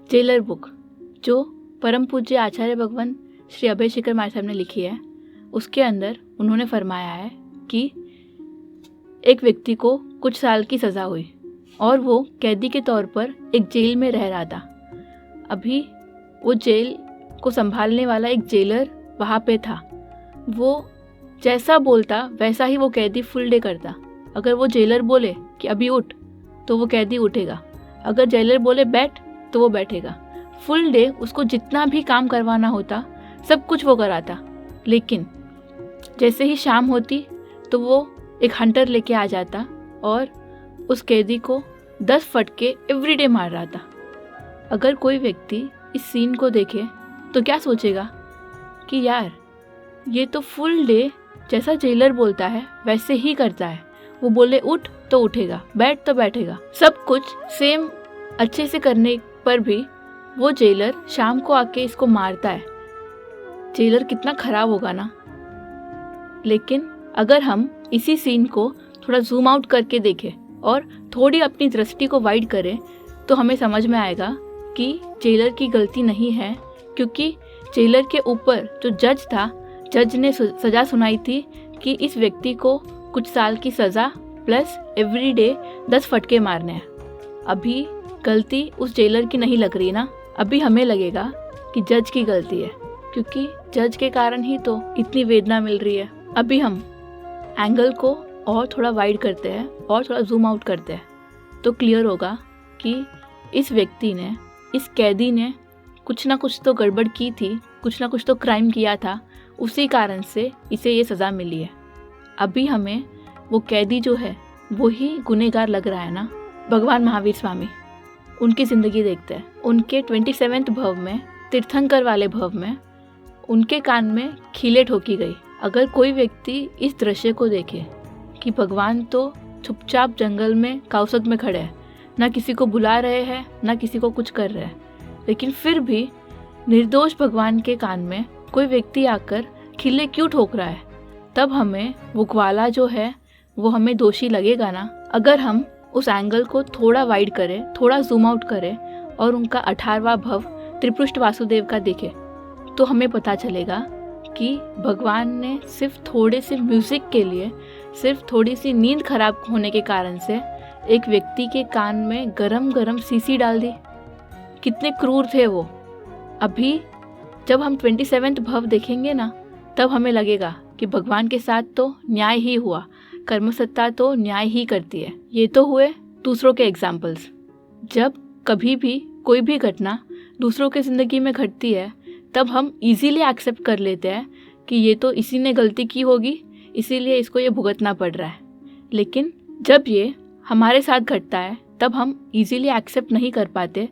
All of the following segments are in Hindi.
जेलर बुक जो परम पूज्य आचार्य भगवान श्री अभय शेखर माय साहब ने लिखी है, उसके अंदर उन्होंने फरमाया है कि एक व्यक्ति को कुछ साल की सज़ा हुई और वो कैदी के तौर पर एक जेल में रह रहा था। अभी वो जेल को संभालने वाला एक जेलर वहाँ पे था। वो जैसा बोलता वैसा ही वो कैदी फुल डे करता। अगर वो जेलर बोले कि अभी उठ तो वो कैदी उठेगा, अगर जेलर बोले बैठ तो वो बैठेगा। फुल डे उसको जितना भी काम करवाना होता सब कुछ वो कराता। लेकिन जैसे ही शाम होती तो वो एक हंटर लेके आ जाता और उस कैदी को 10 फटके एवरीडे मार रहा था। अगर कोई व्यक्ति इस सीन को देखे तो क्या सोचेगा कि यार ये तो फुल डे जैसा जेलर बोलता है वैसे ही करता है। वो बोले उठ तो उठेगा, बैठ तो बैठेगा, सब कुछ सेम अच्छे से करने पर भी वो जेलर शाम को आके इसको मारता है। जेलर कितना खराब होगा ना। लेकिन अगर हम इसी सीन को थोड़ा जूम आउट करके देखें और थोड़ी अपनी दृष्टि को वाइड करें तो हमें समझ में आएगा कि जेलर की गलती नहीं है, क्योंकि जेलर के ऊपर जो जज था, जज ने सज़ा सुनाई थी कि इस व्यक्ति को कुछ साल की सज़ा प्लस एवरीडे 10 फटके मारने हैं। अभी गलती उस जेलर की नहीं लग रही ना, अभी हमें लगेगा कि जज की गलती है, क्योंकि जज के कारण ही तो इतनी वेदना मिल रही है। अभी हम एंगल को और थोड़ा वाइड करते हैं और थोड़ा जूम आउट करते हैं तो क्लियर होगा कि इस व्यक्ति ने, इस कैदी ने कुछ ना कुछ तो गड़बड़ की थी, कुछ ना कुछ तो क्राइम किया था, उसी कारण से इसे ये सज़ा मिली है। अभी हमें वो कैदी जो है वो ही गुनहगार लग रहा है ना। भगवान महावीर स्वामी, उनकी ज़िंदगी देखते हैं। उनके 27वें भव में, तीर्थंकर वाले भव में, उनके कान में खीले ठोकी गई। अगर कोई व्यक्ति इस दृश्य को देखे कि भगवान तो चुपचाप जंगल में काउसक में खड़े हैं, ना किसी को बुला रहे हैं ना किसी को कुछ कर रहे हैं, लेकिन फिर भी निर्दोष भगवान के कान में कोई व्यक्ति आकर खिल्ले क्यों ठोक रहा है, तब हमें वो ग्वाला जो है वो हमें दोषी लगेगा ना। अगर हम उस एंगल को थोड़ा वाइड करें, थोड़ा जूम आउट करें और उनका 18वां भव त्रिपृष्ठ वासुदेव का देखें तो हमें पता चलेगा कि भगवान ने सिर्फ थोड़े से म्यूज़िक के लिए, सिर्फ थोड़ी सी नींद खराब होने के कारण से एक व्यक्ति के कान में गरम गरम सीसी डाल दी। कितने क्रूर थे वो। अभी जब हम 27वें भव देखेंगे ना तब हमें लगेगा कि भगवान के साथ तो न्याय ही हुआ, कर्मसत्ता तो न्याय ही करती है। ये तो हुए दूसरों के एग्जाम्पल्स। जब कभी भी कोई भी घटना दूसरों के ज़िंदगी में घटती है तब हम इजीली एक्सेप्ट कर लेते हैं कि ये तो इसी ने गलती की होगी, इसीलिए इसको ये भुगतना पड़ रहा है। लेकिन जब ये हमारे साथ घटता है तब हम इजीली एक्सेप्ट नहीं कर पाते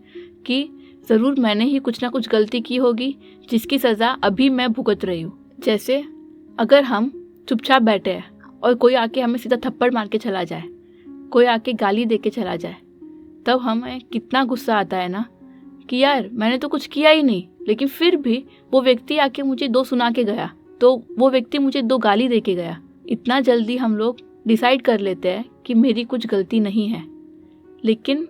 कि ज़रूर मैंने ही कुछ ना कुछ गलती की होगी जिसकी सज़ा अभी मैं भुगत रही हूँ। जैसे अगर हम चुपचाप बैठे हैं और कोई आके हमें सीधा थप्पड़ मार के चला जाए, कोई आके गाली दे के चला जाए, तब हमें कितना गुस्सा आता है ना कि यार मैंने तो कुछ किया ही नहीं, लेकिन फिर भी वो व्यक्ति आके मुझे 2 सुना के गया, तो वो व्यक्ति मुझे 2 गाली दे के गया। इतना जल्दी हम लोग डिसाइड कर लेते हैं कि मेरी कुछ गलती नहीं है। लेकिन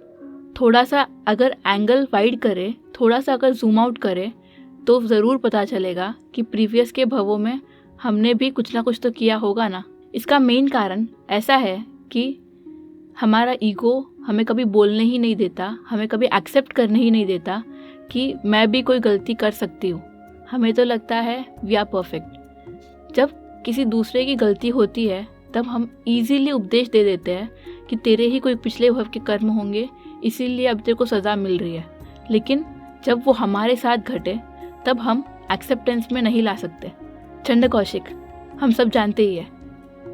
थोड़ा सा अगर एंगल वाइड करें, थोड़ा सा अगर जूम आउट करें तो ज़रूर पता चलेगा कि प्रीवियस के भवों में हमने भी कुछ ना कुछ तो किया होगा ना। इसका मेन कारण ऐसा है कि हमारा ईगो हमें कभी बोलने ही नहीं देता, हमें कभी एक्सेप्ट करने ही नहीं देता कि मैं भी कोई गलती कर सकती हूँ। हमें तो लगता है वी आर परफेक्ट। जब किसी दूसरे की गलती होती है तब हम इजीली उपदेश दे देते हैं कि तेरे ही कोई पिछले भव के कर्म होंगे, इसीलिए अब तेरे को सज़ा मिल रही है। लेकिन जब वो हमारे साथ घटे तब हम एक्सेप्टेंस में नहीं ला सकते। चंड कौशिक हम सब जानते ही है,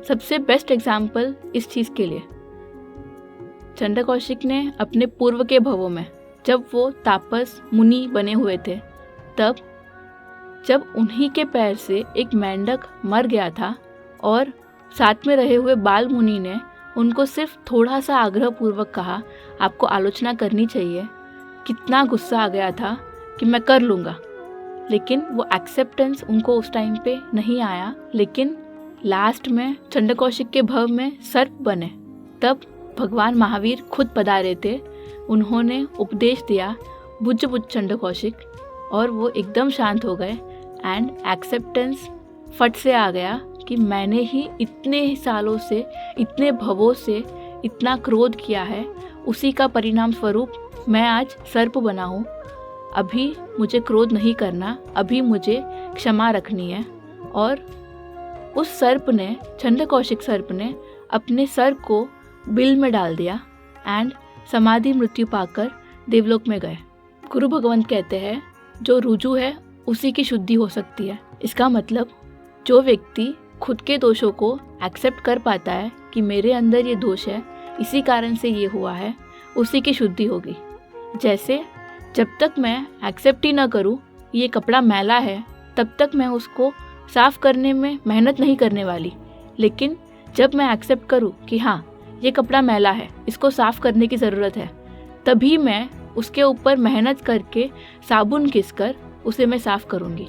सबसे बेस्ट एग्जाम्पल इस चीज़ के लिए। चंड कौशिक ने अपने पूर्व के भवों में जब वो तापस मुनि बने हुए थे, तब जब उन्हीं के पैर से एक मेंढक मर गया था और साथ में रहे हुए बाल मुनि ने उनको सिर्फ थोड़ा सा आग्रह पूर्वक कहा आपको आलोचना करनी चाहिए, कितना गुस्सा आ गया था कि मैं कर लूँगा। लेकिन वो एक्सेप्टेंस उनको उस टाइम पे नहीं आया। लेकिन लास्ट में चंड कौशिक के भव में सर्प बने, तब भगवान महावीर खुद पधारे थे। उन्होंने उपदेश दिया बुझ चंड कौशिक, और वो एकदम शांत हो गए एंड एक्सेप्टेंस फट से आ गया कि मैंने ही इतने सालों से, इतने भवों से इतना क्रोध किया है, उसी का परिणाम स्वरूप मैं आज सर्प बना हूँ। अभी मुझे क्रोध नहीं करना, अभी मुझे क्षमा रखनी है। और उस सर्प ने, चंड कौशिक सर्प ने अपने सर को बिल में डाल दिया एंड समाधि मृत्यु पाकर देवलोक में गए। गुरु भगवंत कहते हैं जो रुजु है उसी की शुद्धि हो सकती है। इसका मतलब जो व्यक्ति खुद के दोषों को एक्सेप्ट कर पाता है कि मेरे अंदर ये दोष है, इसी कारण से ये हुआ है, उसी की शुद्धि होगी। जैसे जब तक मैं एक्सेप्ट ही ना करूँ ये कपड़ा मैला है, तब तक मैं उसको साफ करने में मेहनत नहीं करने वाली। लेकिन जब मैं एक्सेप्ट करूँ कि हाँ ये कपड़ा मैला है, इसको साफ करने की ज़रूरत है, तभी मैं उसके ऊपर मेहनत करके साबुन घिसकर उसे मैं साफ करूँगी।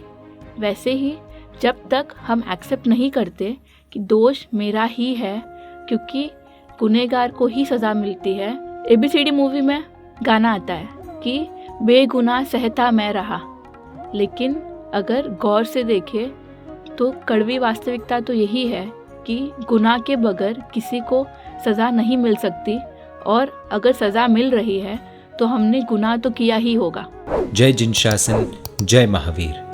वैसे ही जब तक हम एक्सेप्ट नहीं करते कि दोष मेरा ही है, क्योंकि गुनहगार को ही सज़ा मिलती है। ABCD मूवी में गाना आता है कि बेगुनाह सहता मैं रहा, लेकिन अगर गौर से देखें तो कड़वी वास्तविकता तो यही है कि गुनाह के बगैर किसी को सज़ा नहीं मिल सकती, और अगर सज़ा मिल रही है तो हमने गुनाह तो किया ही होगा। जय जिनशासन, जय महावीर।